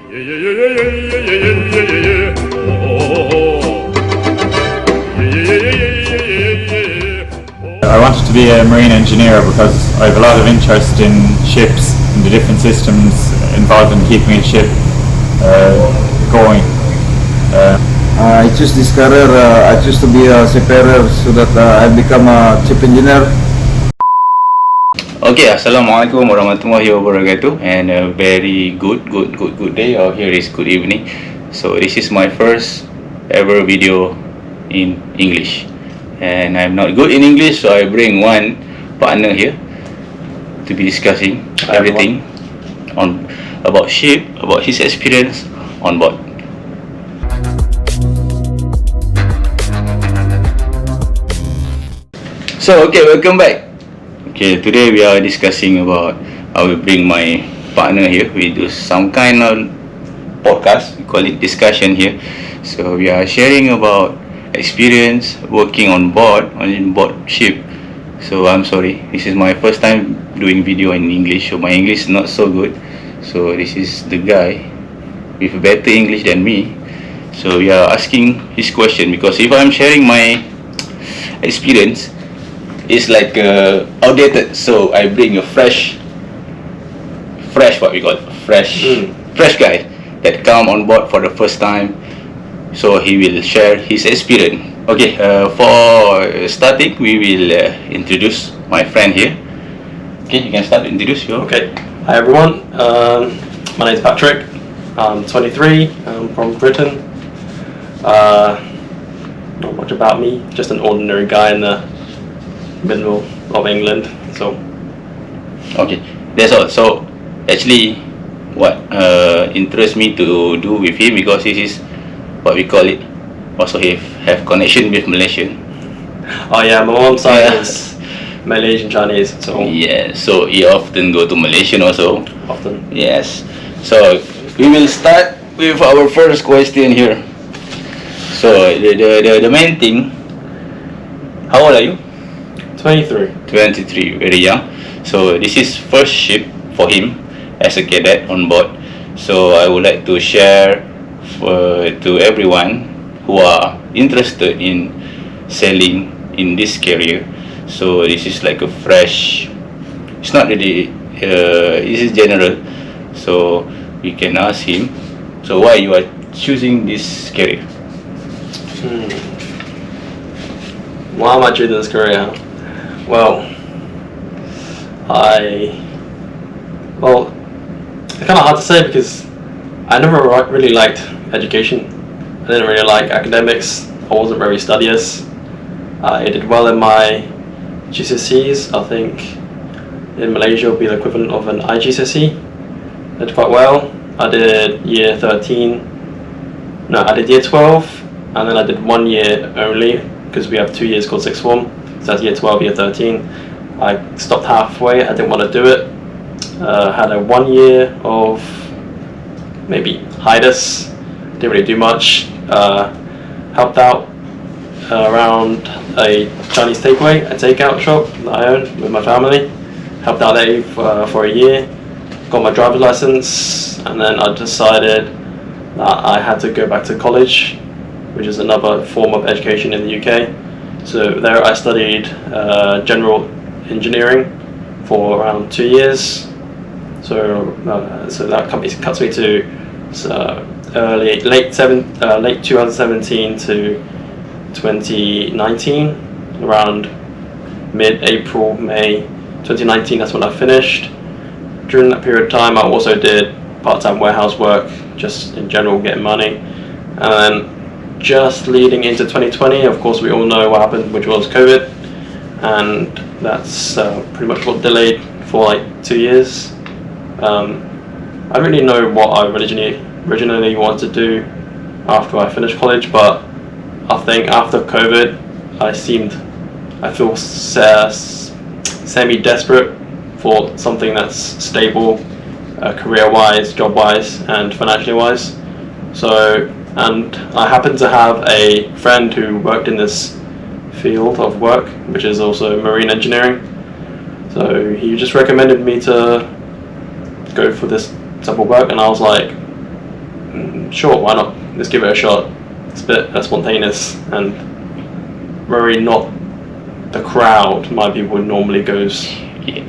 I wanted to be a marine engineer because I have a lot of interest in ships and the different systems involved in keeping a ship going. I choose this career. I choose to be a seafarer so that I become a chief engineer. Okay, assalamualaikum warahmatullahi wabarakatuh, and a very good day, or here is good evening. So this is my first ever video in English, and I'm not good in English, so I bring one partner here to be discussing everything on about ship, about his experience on board. So okay, welcome back. Okay, today we are discussing about, I will bring my partner here. We do some kind of podcast, we call it discussion here. So we are sharing about experience working on board ship. So I'm sorry, this is my first time doing video in English, so my English is not so good. So this is the guy with better English than me. So we are asking his question, because if I'm sharing my experience, it's like outdated, so I bring a fresh what we call it, fresh guy that come on board for the first time, so he will share his experience. Okay, for starting, we will introduce my friend here. Okay, you can start to introduce you. Okay, hi everyone, my name is Patrick, I'm 23, I'm from Britain. Not much about me, just an ordinary guy in the middle of England. So okay, that's all. So actually what interests me to do with him, because this is what we call it, also have connection with Malaysian. Oh yeah, my mom's side is Malaysian Chinese, so yeah, so he often go to Malaysian also. Often. Yes. So we will start with our first question here. So the main thing, how old are you? 23, very young. So this is first ship for him as a cadet on board. So I would like to share to everyone who are interested in sailing in this career. So this is like a fresh, it's not really, this is general. So we can ask him, so why you are choosing this career? Why am I choosing this career? Well, it's kind of hard to say, because I never really liked education. I didn't really like academics. I wasn't very studious. I did well in my GCSEs. I think in Malaysia it would be the equivalent of an IGCSE. I did quite well. I did year 13. No, I did year 12, and then I did 1 year only, because we have 2 years called sixth form. So that's year 12, year 13. I stopped halfway, I didn't want to do it. Had a 1 year of maybe hiatus, didn't really do much. Helped out around a Chinese takeaway, a takeout shop that I own with my family. Helped out there for a year, got my driver's license, and then I decided that I had to go back to college, which is another form of education in the UK. So there I studied general engineering for around 2 years. So that cuts me to late 2017 to 2019, around mid-April, May 2019. That's when I finished. During that period of time, I also did part-time warehouse work, just in general, getting money, and then just leading into 2020, of course we all know what happened, which was COVID, and that's pretty much what delayed for like 2 years. I don't really know what I originally wanted to do after I finished college, but I think after COVID I feel semi-desperate for something that's stable, career-wise, job-wise, and financially-wise. So, and I happen to have a friend who worked in this field of work, which is also marine engineering. So he just recommended me to go for this type of work, and I was like, sure, why not? Let's give it a shot. It's a bit spontaneous and very not the crowd my people normally goes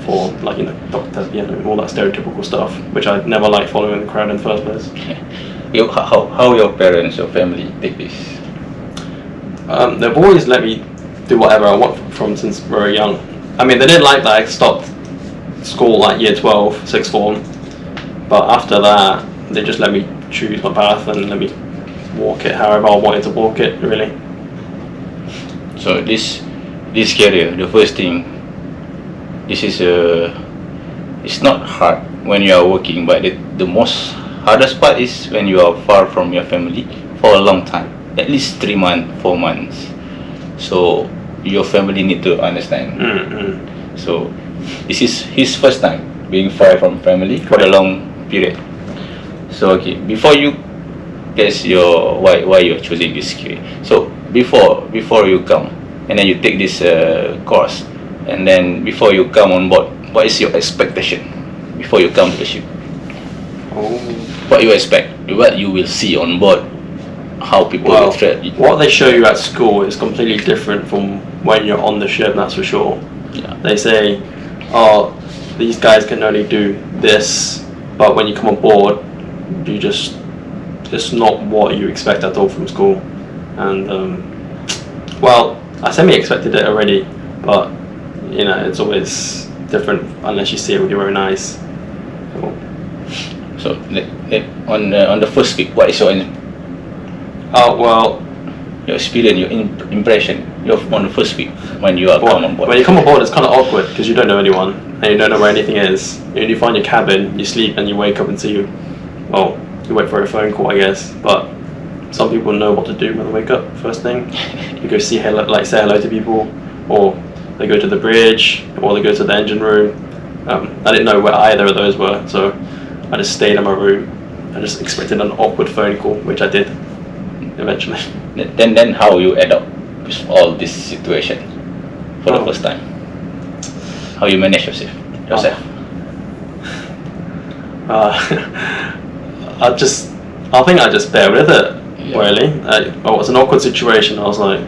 for, like, doctor, all that stereotypical stuff, which I never like following the crowd in the first place. How your parents, your family take this? They've always let me do whatever I want from since very young. I mean, they didn't like that I stopped school like year 12, sixth form, but after that they just let me choose my path and let me walk it however I wanted to walk it, really. So this career, the first thing, this is it's not hard when you are working, but the most hardest part is when you are far from your family for a long time, at least 3 months, 4 months. So your family need to understand. So this is his first time being far from family for a long period. So okay, before you guess your why you're choosing this career. So before you come and then you take this course, and then before you come on board, what is your expectation before you come to the ship? What you expect, what you will see on board, how people will treat you. What they show you at school is completely different from when you're on the ship, that's for sure. Yeah. They say, oh, these guys can only do this, but when you come on board, it's not what you expect at all from school. And well, I semi-expected it already, but it's always different unless you see it with your own eyes. So on the first week, what is your your experience, your impression on the first week when you are come on board? When you come on board, it's kind of awkward because you don't know anyone and you don't know where anything is. You find your cabin, you sleep, and you wake up and see you wait for a phone call, I guess. But some people know what to do when they wake up. First thing, you go say hello to people, or they go to the bridge, or they go to the engine room. I didn't know where either of those were, so I just stayed in my room. I just expected an awkward phone call, which I did eventually. Then how you adapt with all this situation for the first time? How you manage yourself? I think I just bear with it. Yeah. Really, it was an awkward situation. I was like,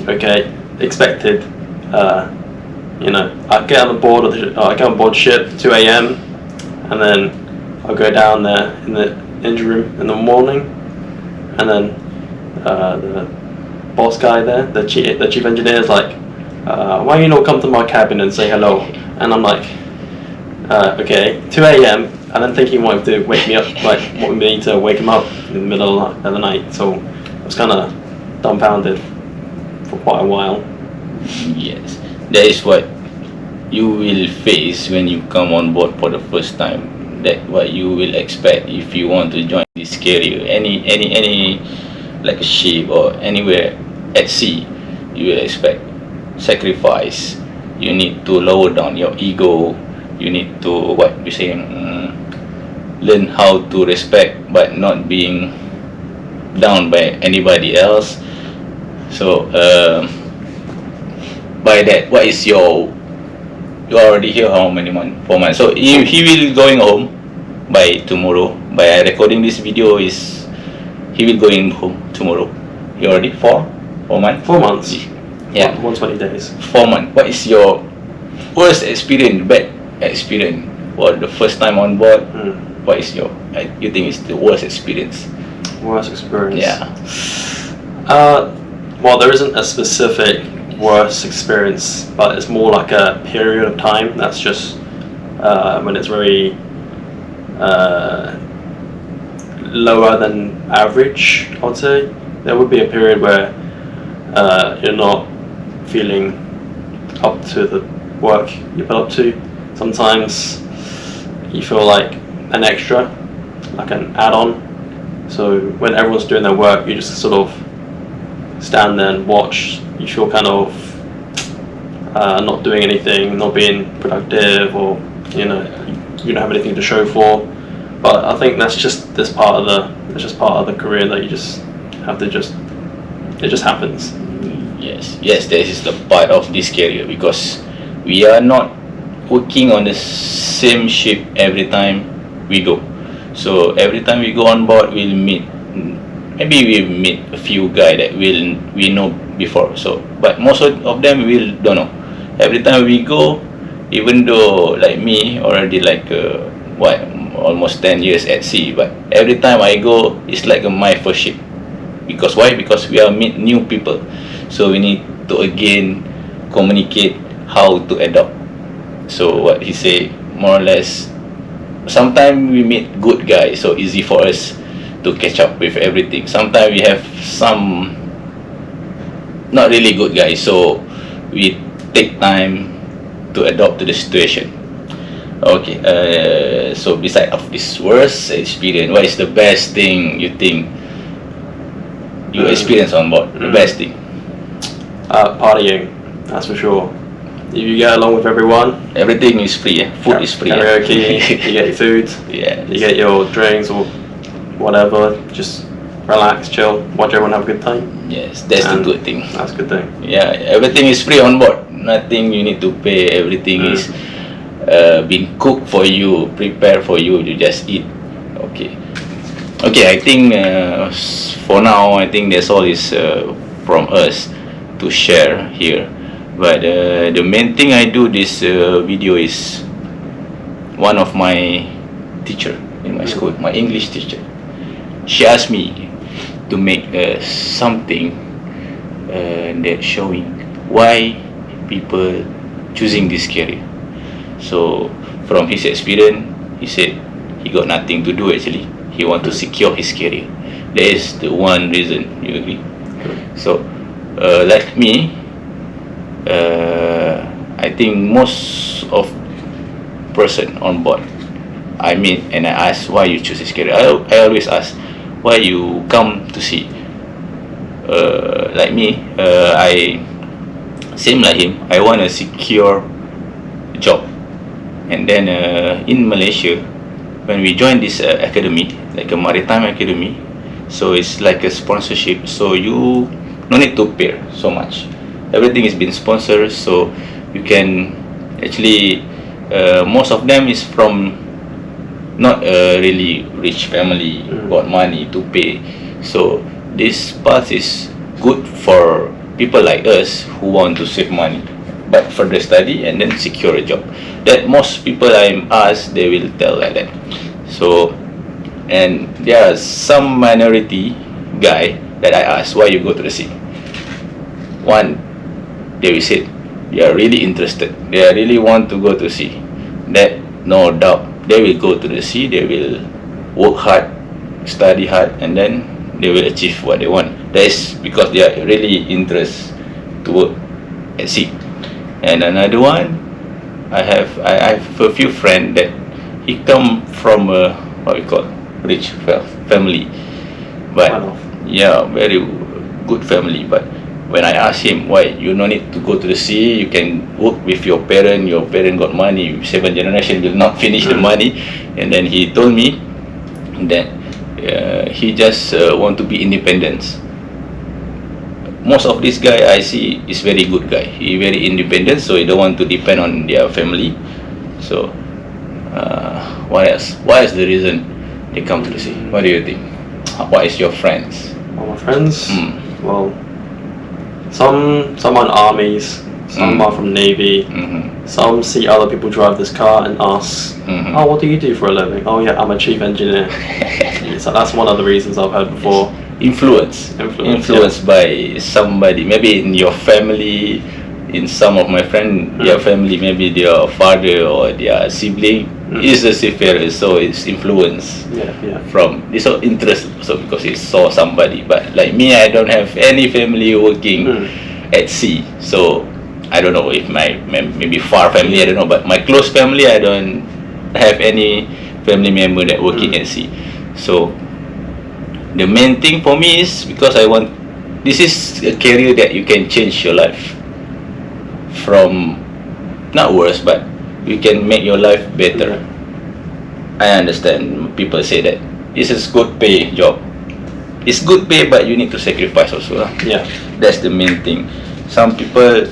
okay, expected. I get on board ship 2 a.m. and then I'll go down there in the engine room in the morning, and then the boss guy there, the chief engineer, is like, why you not come to my cabin and say hello? And I'm like, okay, 2 a.m. and then thinking what to wake me up, like what we need to wake him up in the middle of the night. So I was kind of dumbfounded for quite a while. Yes, that is what you will face when you come on board for the first time. That what you will expect if you want to join this career, any like a ship or anywhere at sea. You will expect sacrifice. You need to lower down your ego. You need to learn how to respect but not being down by anybody else. So by that, what is you already here how many months? 4 months. So he will going home by tomorrow. By recording this video he will going home tomorrow. You already 4 months? 4 months. Yeah. 120 days. 4 months. What is your worst experience, bad experience for the first time on board? What is you think is the worst experience? Worst experience? Yeah. Well, there isn't a specific worst experience, but it's more like a period of time that's just when it's very lower than average, I would say. There would be a period where you're not feeling up to the work you put up to. Sometimes you feel like an extra, like an add-on. So when everyone's doing their work, you just sort of stand there and watch. You feel kind of not doing anything, not being productive, or you don't have anything to show for. But I think that's just part of the career that you just have to it just happens. Yes, this is the part of this career, because we are not working on the same ship every time we go. So every time we go on board, we'll meet. Maybe we meet a few guys that we know before. So, but most of them we don't know. Every time we go, even though like me already like almost 10 years at sea, but every time I go, it's like my first ship. Because why? Because we are meet new people, so we need to again communicate how to adopt. So what he say, more or less, sometimes we meet good guys, so easy for us to catch up with everything. Sometimes we have some not really good guys, so we take time to adapt to the situation. Okay, so beside of this worst experience, what is the best thing you think you experience on board? The best thing? Partying, that's for sure. If you get along with everyone, Everything is free, food is free. karaoke, you get your food, Yeah. you get your drinks or whatever, just relax, chill, watch everyone have a good time. Yes, that's the And good thing. That's a good thing. Yeah, everything is free on board. Nothing you need to pay. Everything is been cooked for you, prepared for you. You just eat. Okay. Okay, I think for now, I think that's all is from us to share here. But the main thing I do this video is one of my teacher in my school, my English teacher. She asked me to make something that showing why people choosing this career. So from his experience, he said he got nothing to do actually. He want to secure his career. That is the one reason. You agree? So like me, I think most of person on board I meet and I ask why you choose this career. I always ask why you come to see. Like me, I same like him. I want a secure job, and then in Malaysia, when we join this academy, like a maritime academy, so it's like a sponsorship. So you no need to pay so much. Everything is been sponsored, so you can actually most of them is from not a really rich family, got money to pay. So this path is good for people like us who want to save money but further study and then secure a job. That most people I ask, they will tell like that. So, and there are some minority guy that I ask why you go to the sea. One, they will say they are really interested, they really want to go to sea. That no doubt they will go to the sea, they will work hard, study hard, and then they will achieve what they want. That is because they are really interested to work at sea. And another one, I have a few friends that he come from a what we call rich family, but Wow. yeah, very good family. But when I ask him why you no need to go to the sea, you can work with your parent got money, 7 generation will not finish the money. And then he told me that he just want to be independent. Most of this guy I see is very good guy, he very independent, so he don't want to depend on their family. So what else, what is the reason they come to the sea? What do you think? What is your friends? All my friends, well, some are in armies, some are from navy, some see other people drive this car and ask, oh, what do you do for a living? Oh yeah, I'm a chief engineer. So that's one of the reasons I've heard before. Influenced by somebody, maybe in your family, in some of my friends, their family, maybe their father or their sibling is a seafarer, so it's influence from this interest, so because he saw somebody. But like me, I don't have any family working at sea, so I don't know if my maybe far family, I don't know, but my close family, I don't have any family member that working at sea. So the main thing for me is because I want, this is a career that you can change your life from, not worse, but you can make your life better. I understand people say that this is good pay job. It's good pay, but you need to sacrifice also. Yeah, that's the main thing. Some people,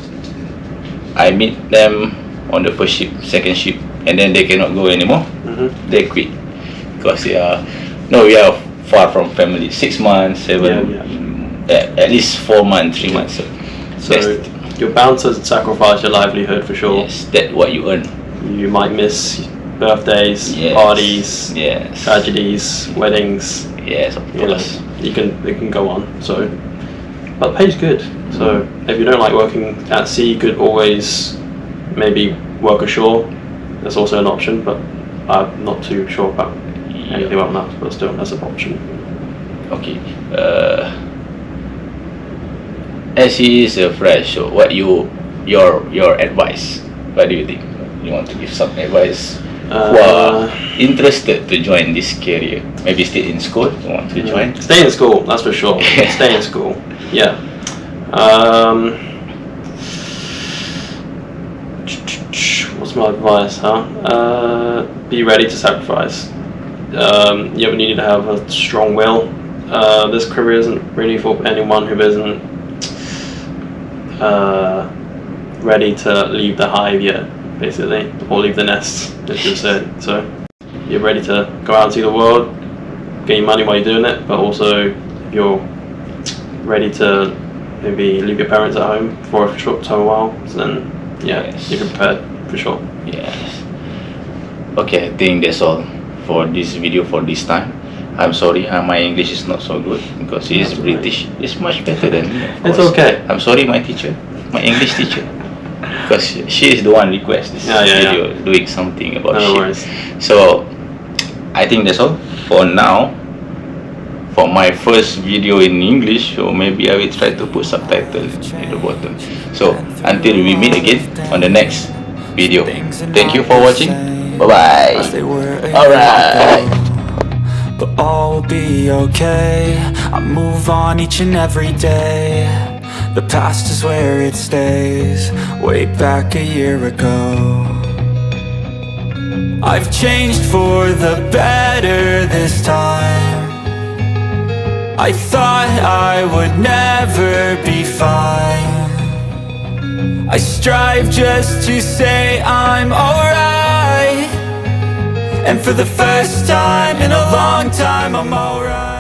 I meet them on the first ship, second ship, and then they cannot go anymore. They quit. because we are far from family. 6 months, 7, at least 4 months, 3 months. So you're bound to sacrifice your livelihood for sure. Yes, that's what you earn. You might miss birthdays, Yes. parties, Yes. tragedies, weddings. Yes, of You know, course. it can go on. So, but pay's good. So if you don't like working at sea, you could always maybe work ashore. That's also an option, but I'm not too sure about anything about that. But still, that's an option. Okay. As he is a fresh, so what your advice? What do you think? You want to give some advice who are interested to join this career? Maybe still in school, you want to join? Stay in school, that's for sure. Stay in school. Yeah. What's my advice, be ready to sacrifice. You need to have a strong will. This career isn't really for anyone who isn't ready to leave the hive yet, basically, or leave the nest, as you said. So you're ready to go out and see the world, gain money while you're doing it, but also you're ready to maybe leave your parents at home for a short time while, so then Yes. you're prepared for sure. Yes. Okay, I think that's all for this video for this time. I'm sorry, my English is not so good because he is That's British. It's much better than me. Of It's course. okay. I'm sorry, my teacher, my English teacher, because she is the one request this video doing something about No ship. worries. So I think that's all for now. For my first video in English, so maybe I will try to put subtitles in the bottom. So until we meet again on the next video. Thank you for watching. Bye bye. Alright. But all will be okay. I move on each and every day. The past is where it stays. Way back a year ago, I've changed for the better this time. I thought I would never be fine. I strive just to say I'm alright. And for the first time in a long time, I'm alright.